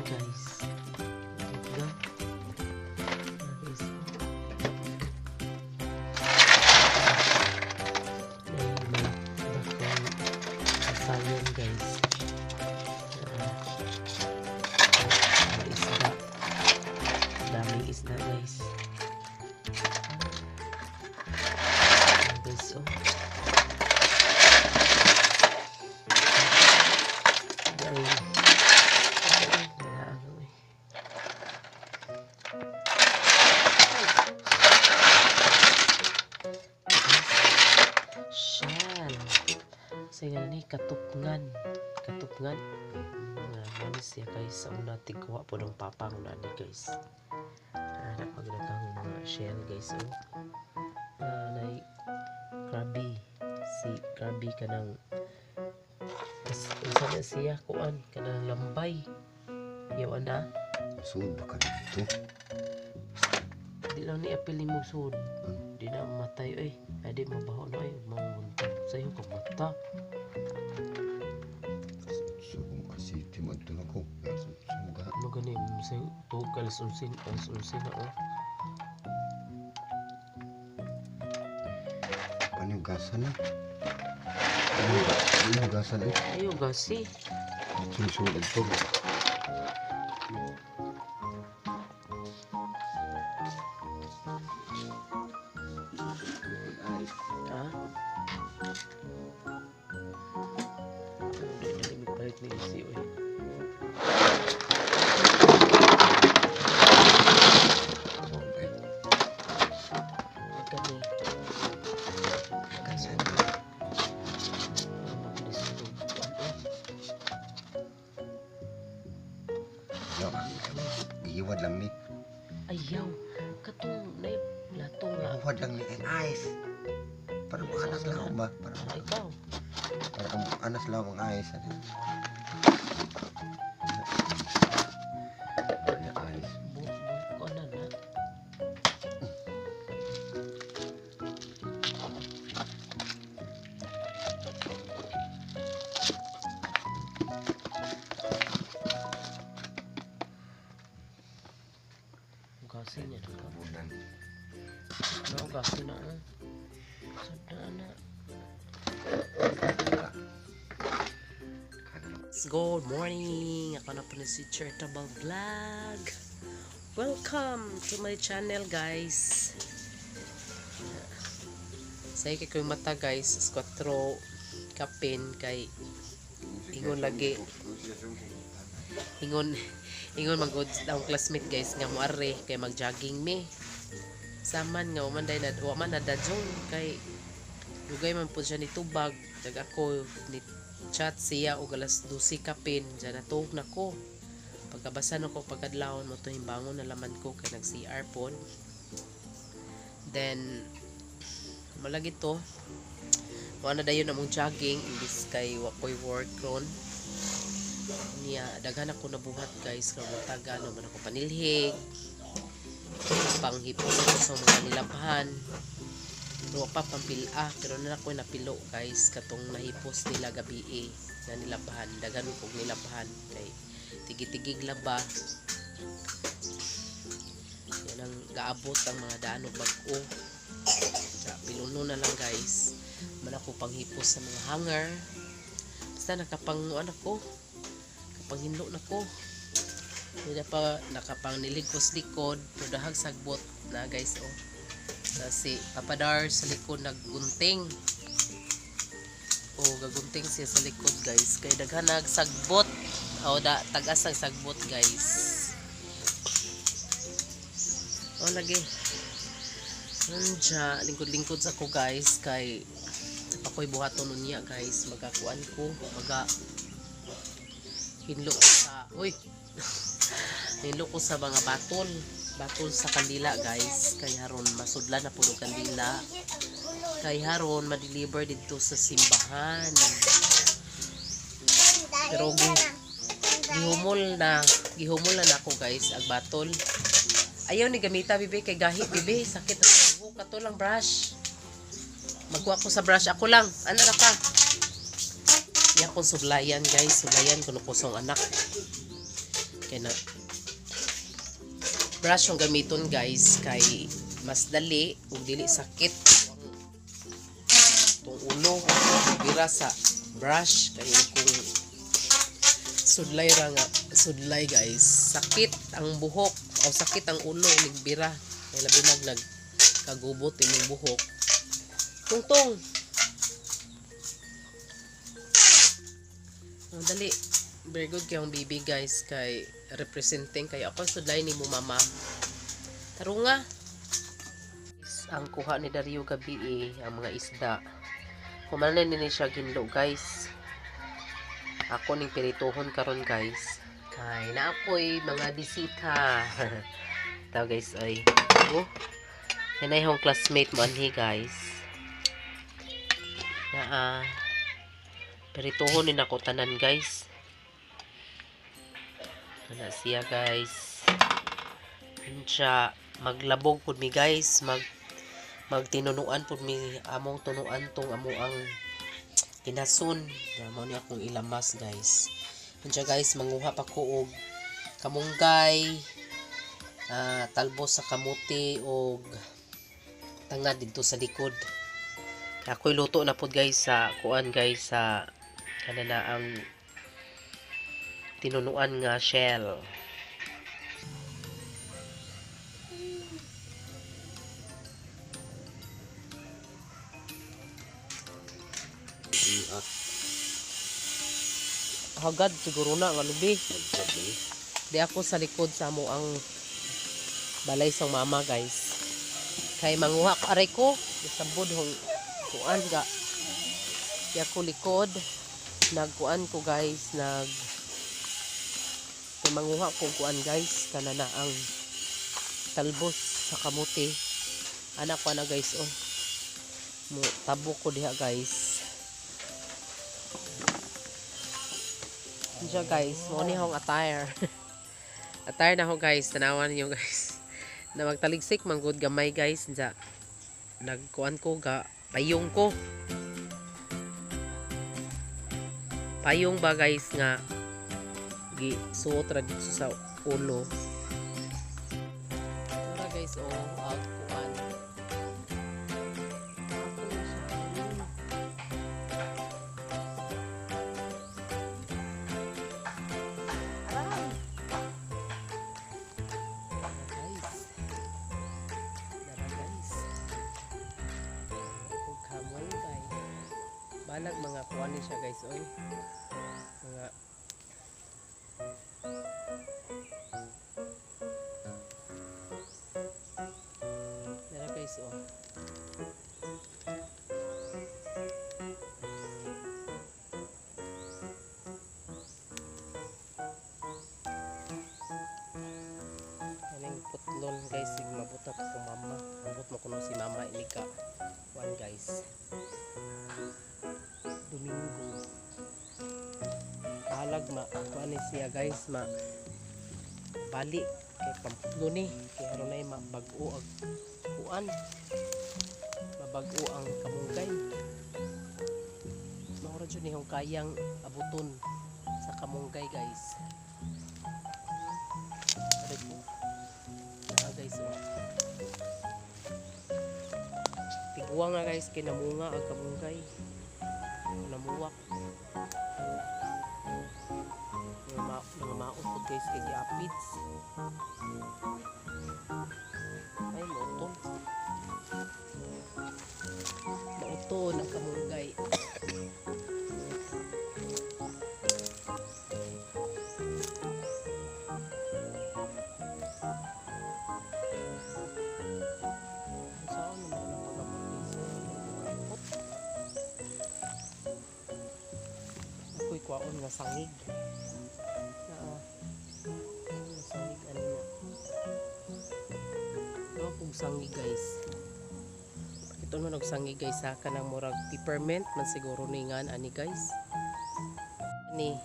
guys. Diba? Guys. May bakang asayan guys. May isda. Daming isda guys. Guys, oh. Saya ni katupngan manis ya guys. Sa una tigwa po ng papang na ni guys. Napagdagang mga shell guys. Nay krabi, si krabi kanang isa na siya kuan kanang lambay yaw na sud ka dito. Di lang ni apil mo sud. Di na matay ay adi mabaho na ay manguntag sayo ka mata. Asiti man ito na ko. Ano ganin sa tugal sunsin na oh. Panigasan na. Panigasan eh. Ayo gasi. Susunod ito. Iwad lang ni. Ayaw, katong na latong nga. Iwad lang ni and ice. Parang anas lang ba? Ikaw. Parang anas lang ang ice. Ice. Ko na na. Gasi niya na ka. No, gasi na. Sada na. Good morning! Ako na po si Charitable Vlog. Welcome to my channel guys. Say kay ko'y mata guys. 4 kapin kay ingon lagi. Ingon magod ang classmate guys nga moare kay mag-jogging me. Saman nga man day wa man nadadjong kay dugay man pud siya ni tubag. Tag ako ni chat siya og alas 12 kapin diyan natug nako. Pagkabasa nako pagkadlawon mo to himbangon na laman ko kay nag-CR pod. Then malagi to. Wa na dayon among jogging imbis kay wa koy work ron. Niya daghan ako nabuhat guys kay mataga no man ako panilhig panghipos ko sa mga nilabhan pero pa pampila pero na ako napilo guys katong nahipos nila gabi na nilabhan daghan kog nilabhan kay tigig-tigig laba yan ang gaabot ang mga danog bag-o piluno na lang guys man ako panghipos sa mga hanger basta nakapanguan ako panghinlo na ko hindi pa nakapangnilig ko sa likod pero dahag sagbot na guys oh kasi papadar sa likod naggunting oh gagunting siya sa likod guys kay daghan nagsagbot oh tagas ang sagbot guys oh lagi nanja lingkod-lingkod sa ko guys kay pakoy buhaton niya guys magakuan ko hinlo ko sa hinlo ko sa mga batol sa kandila guys kay haron masudlan na puno kandila kay haron ma-deliver dito sa simbahan pero gihumol na ako guys ang batol ayaw ni gamita bibi kay gahi bibi sakit ako kato lang brush magkuha ko sa brush ako lang ana ra ka iya kong suglayan guys suglayan kuno kusong anak kay na brush yung gamiton guys kay mas dali ug dili sakit tong ulo bira sa brush kay kung sudlay guys sakit ang buhok o sakit ang ulo nigbira kay labi nagkagubot imong buhok tungtong ang dali very good kayong baby guys kay representing kay ako sudlay ni mo mama tarunga ang kuha ni Dario gabi ang mga isda kumanan ni siya ginlo guys ako ning pirituhon karon guys kay na ako'y mga bisita tao guys ay yan ay hong classmate mo anhi guys na pirituhon ni nako tanan guys na siya guys siya maglabog pud mi guys magtinunuan pud mi among tunuan tong amo ang kinasun mo ni akong ilamas guys siya guys manguha pa ko og kamunggay talbos sa kamuti og tangad dito sa likod ako'y luto na pud guys sa kuan guys sa kanana ang tinunuan nga shell. Hagad siguro na nga lubi. Di ako sa likod sa mo ang balay sang mama guys. Kay manguha ka aray ko isabod hong kuan ga. Di ako likod nagkuan ko guys manguha ko kuan guys kanana ang talbos sa kamuti anak ko na guys mo tabok ko diha guys diya guys mo ni hong attire attire na ho guys tanawan niyo guys na magtaligsik manggod gamay guys diya nagkuan ko ga payong ko payong ba guys nga suot ra dito sa ulo para guys out kuan balag mga kuan ni siya guys mga dara guys aning putlon guys sig mabuta pa ko mama ambot mo kuno si mama inika kuan guys Domingo alag kuan ni siya guys balik kay pamplo ni kay aron ay mabag-o ang kuan mabag-o ang kamunggay mahura jud ni hong kayang abuton sa kamunggay guys aray po guys tiguwa nga guys kay namunga ang kamunggay namuwak mga maupod guys kay giapids ay mauton ang kamunggay saan naman ang mga ako'y kwaon nga sangig sangig ano na kung sangig guys ito no nagsangig guys sa kanang murag peppermint man siguro ni ngan ani guys ni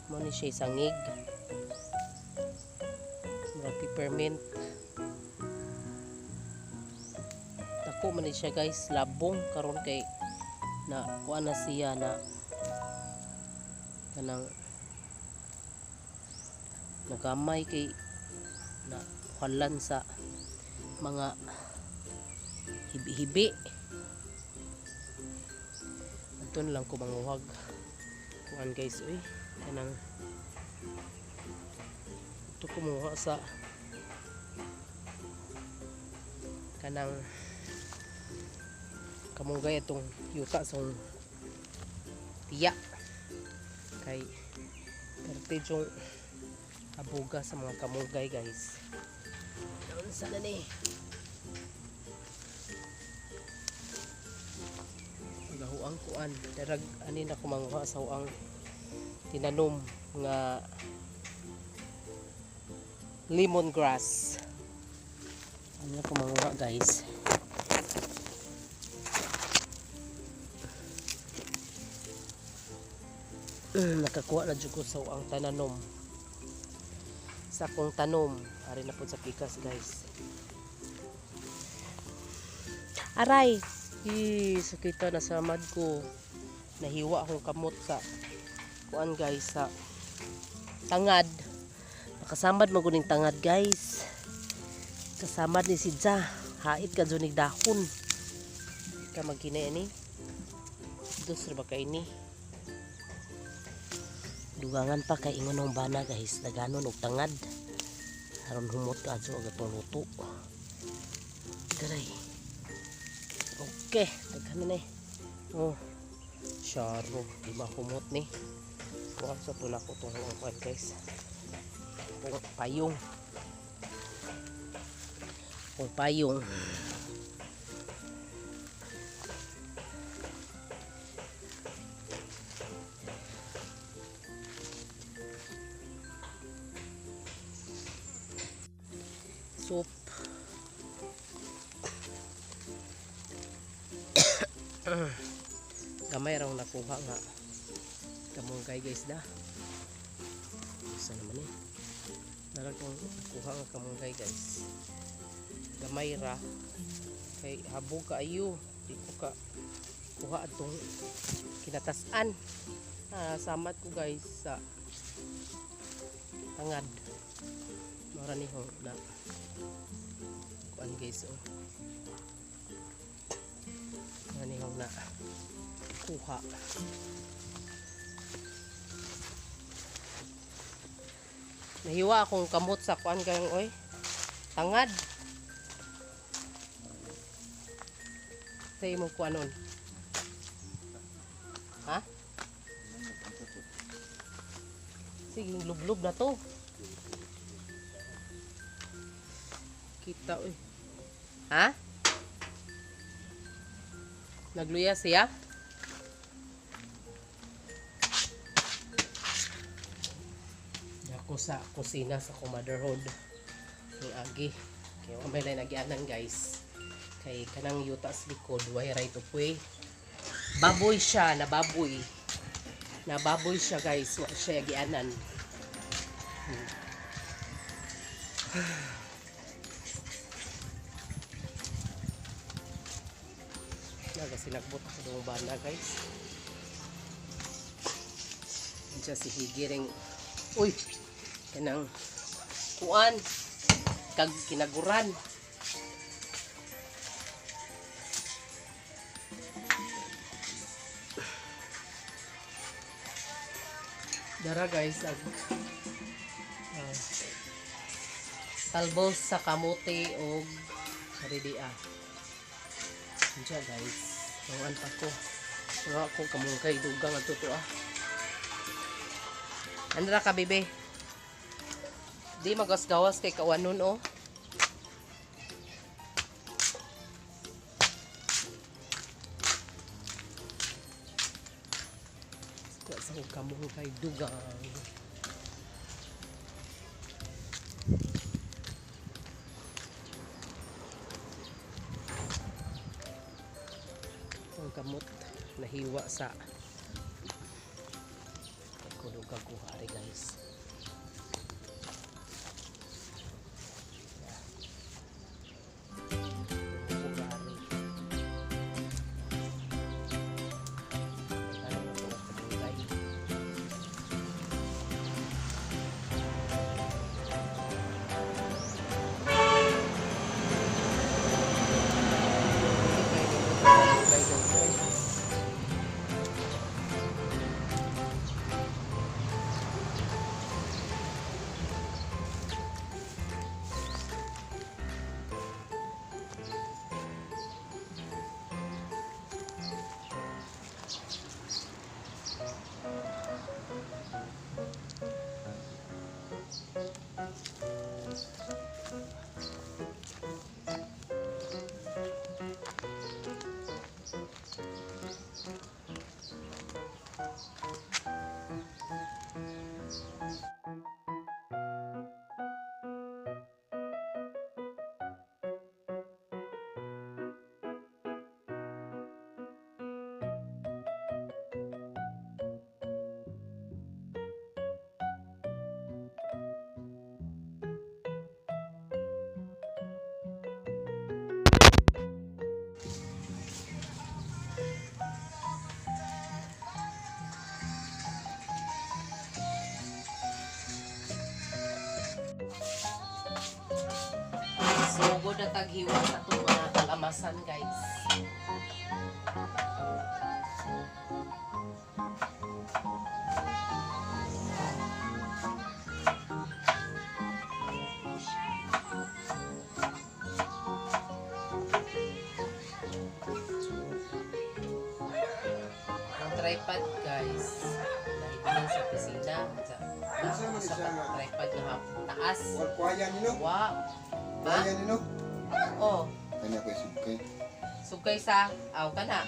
mo ni siya sangig murag peppermint dako man ni siya guys labong karon kay na kuan na siya na kanang nagamay kay na halan sa mga hibi-hibi. Anton lang ko manguhag kuan guys, uy kanang ito kumuha sa kanang kamunggay itong yuta sa tiya kay pertid yung abuga sa mga kamunggay guys. Doon sana ni ang kuan darag ani na kumanguha sa ang tinanom nga lemongrass. Ano na kumanguha guys. Nakakuha na jud ko sa ang tananom sa akong tanom ari na pud sa pikas guys. Aray sakita na samad ko. Nahiwa akong kamot sa kuan guys sa tangad. Nakasamad mo kuning tangad guys. Kasamad ni Sidja. Hait ka dyan dahon. Ka magkina ini. Dos ba ka ini. Dugangan pa kay ingon ng bana guys. Naganon og tangad. Aron humot ka dyan og atong luto. Daray. Okay, daghan na eh. Oh, syaro, di mahumot ni. Kuha sa tula ko itong kuhan guys. Payong. Payong. Soup. Gamay raw nakuha nga kamunggay guys da. Isa naman eh. Narag kong nakuha nga kamunggay guys. Gamay ra. Kay habog ka ayo. Di ko ka kuha atong kinatasan. Samat ko guys sa tangad. Marani ho na kuan guys oh. Manihong na kuha. Nahiwa akong kamot sa kuan kayong oy tangad. Sa imong kuanon. Ha? Sige, lublob na to. Kita oy. Ha? Nagluya siya. Ako sa kusina sa motherhood ng agi. Kaya may lang nagyanan guys. Kay kanang yuta sa likod, way right of way. Baboy siya, nababoy. Nababoy siya guys, wa siya nagyanan. Sinagbot sa doong banda guys. Diyan si Higiring. Uy! Kanang kuan. Kag kinaguran. Dara guys. Talbos sa kamote o karidia. Diyan guys. Ngawan pa ko. Nga ako kamunggay dugang at tuto ah. Andra ka bebe. Di magas-gawas kay kawanon oh. Sa kamunggay dugang. Kamot nahiwa sa kudugang kuhari guys. Sugod na taghiwa sa itong mga kalamasan, guys. Ang tripod, guys. Nahibilan sa opisina. Sa tripod na taas. Kuya nino? Wow. Ha? Kuya nino? Oh. Kanya ko isugkay. Sugkay sa aw kana.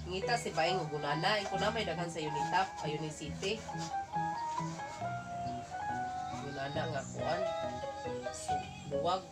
Ngita si Baing ugunana, iko na may daghan sa Unitap, Unicity. Gunana nga kuan. Luwag.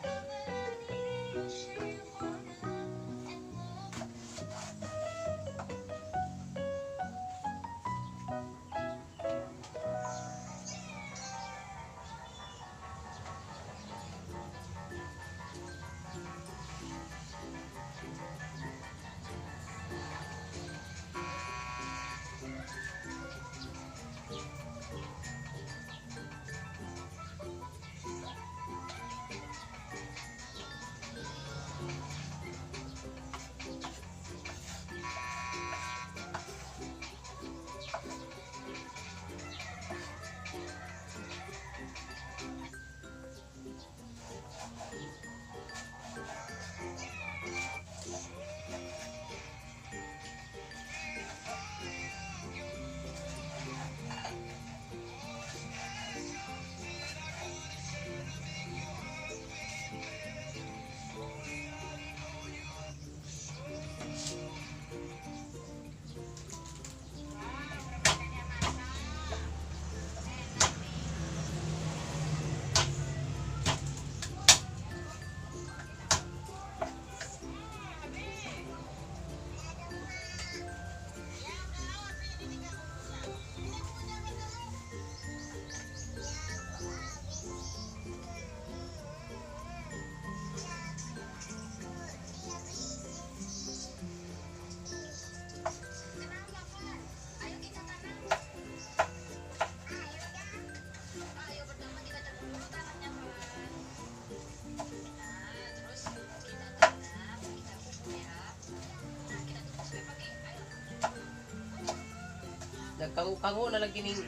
Nagkango-kango na lagi ning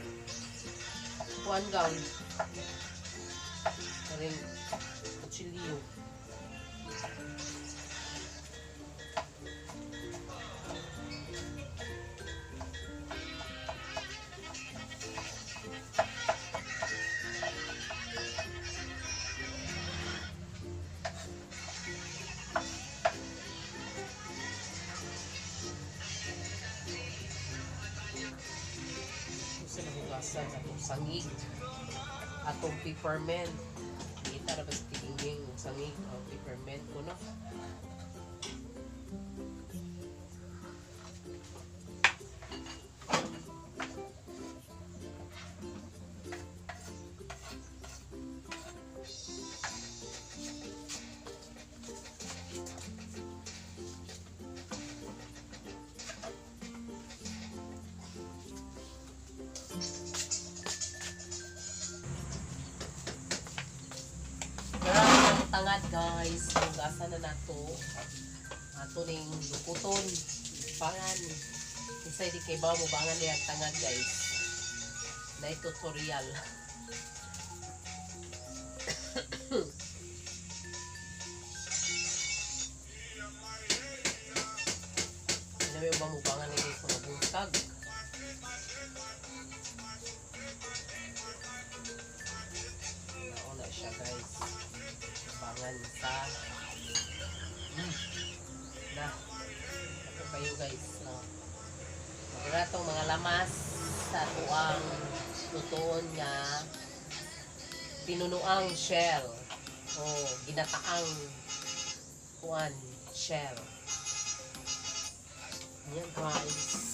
kuan gown. Karing kutsilyo. Sa atong sangig, atong peppermint. Kita na ba sa tiginging sangig o peppermint ko, no? Tangad guys, hugasan na nato ato ning lukuton pangan isay di kay ba mo bangan niya tangad guys na tutorial. may ubang mubangan na guys mga buntag. Nauna siya guys. Bangan sa na. Ako kayo guys. No? Maganda itong mga lamas sa tuang lutoon nga pinunuang shell. O ginataang kuan shell. Yan guys.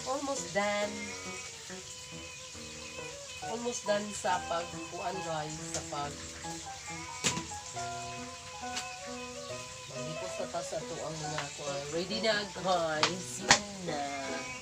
Almost done. Almost done sa pagkuan guys, sa pag maghipos na ta sa to ang mga kuan. Ready na guys. Yan na.